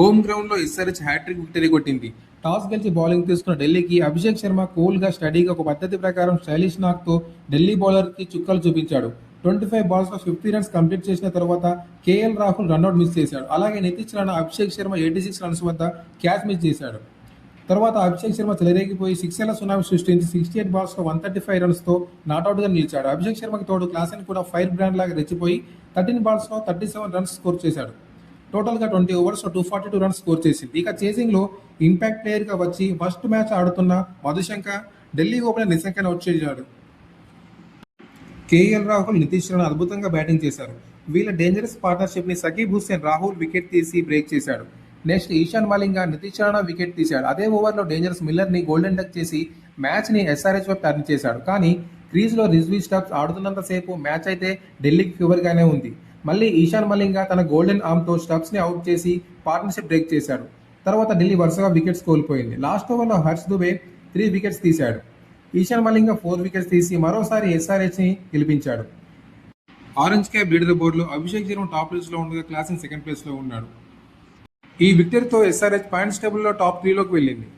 Home గ్రౌండ్లో SRH hat trick victory కొట్టింది. Toss గెలిచి బౌలింగ్ తీసుకున్న ఢిల్లీకి అభిషేక్ శర్మ కూల్గా స్టడీగా ఒక పద్ధతి ప్రకారం స్టైలిష్ నాక్తో ఢిల్లీ బౌలర్కి చుక్కలు చూపించాడు. 25 బాల్స్లో 50 రన్స్ కంప్లీట్ చేసిన తర్వాత కేఎల్ రాహుల్ రన్అట్ మిస్ చేశాడు. అలాగే నితీష్ రాణా అభిషేక్ శర్మ 86 రన్స్ వద్ద క్యాచ్ మిస్ చేశాడు. తర్వాత అభిషేక్ శర్మ చెలరేగిపోయి సిక్సర్ల సునామీ సృష్టించి 68 బాల్స్లో 135 రన్స్తో నాట్అవుట్గా నిలిచాడు. అభిషేక్ శర్మకి తోడు క్లాసెన్ కూడా ఫైర్ బ్రాండ్ లాగా రెచ్చిపోయి 13 బాల్స్లో 37 రన్స్ స్కోర్ చేశాడు. టోటల్గా 20 ఓవర్స్లో 242 రన్స్ స్కోర్ చేసింది. ఇక చేసింగ్లో ఇంపాక్ట్ ప్లేయర్గా వచ్చి ఫస్ట్ మ్యాచ్ ఆడుతున్న మధుశంక ఢిల్లీ ఓపెనర్ నిశంకన్ అవుట్ చేశాడు. కేఎల్ రాహుల్, నితీష్ రాణా అద్భుతంగా బ్యాటింగ్ చేశారు. వీళ్ళ డేంజరస్ పార్ట్నర్షిప్ని సకీబ్ హుస్సేన్ రాహుల్ వికెట్ తీసి బ్రేక్ చేశాడు. నెక్స్ట్ ఈశాన్ మలింగ, నితీష్ రాణా వికెట్ తీశాడు. అదే ఓవర్లో డేంజరస్ మిల్లర్ని గోల్డెన్ డక్ చేసి మ్యాచ్ని ఎస్ఆర్హెచ్ వైపు టర్న్ చేశాడు. కానీ క్రీజ్లో రిజ్వీ స్టబ్స్ ఆడుతున్నంతసేపు మ్యాచ్ అయితే ఢిల్లీకి ఫేవర్గానే ఉంది. మళ్ళీ ఈశాన్ మలింగ తన గోల్డెన్ ఆర్మ్తో స్టబ్స్ని అవుట్ చేసి పార్ట్నర్షిప్ బ్రేక్ చేశాడు. తర్వాత ఢిల్లీ వరుసగా వికెట్స్ కోల్పోయింది. లాస్ట్ ఓవర్లో హర్ష్ దుబే 3 వికెట్స్ తీశాడు. ఈశాన్ మలింగ 4 వికెట్స్ తీసి మరోసారి ఎస్ఆర్హెచ్ని గెలిపించాడు. ఆరెంజ్ క్యాప్ లీడర్ బోర్డులో అభిషేక్ శర్మ టాప్ ప్లేస్లో ఉండగా క్లాసెన్ సెకండ్ ప్లేస్లో ఉన్నాడు. ఈ విక్టరీతో ఎస్ఆర్హెచ్ పాయింట్స్ టేబుల్లో టాప్ 3లోకి వెళ్ళింది.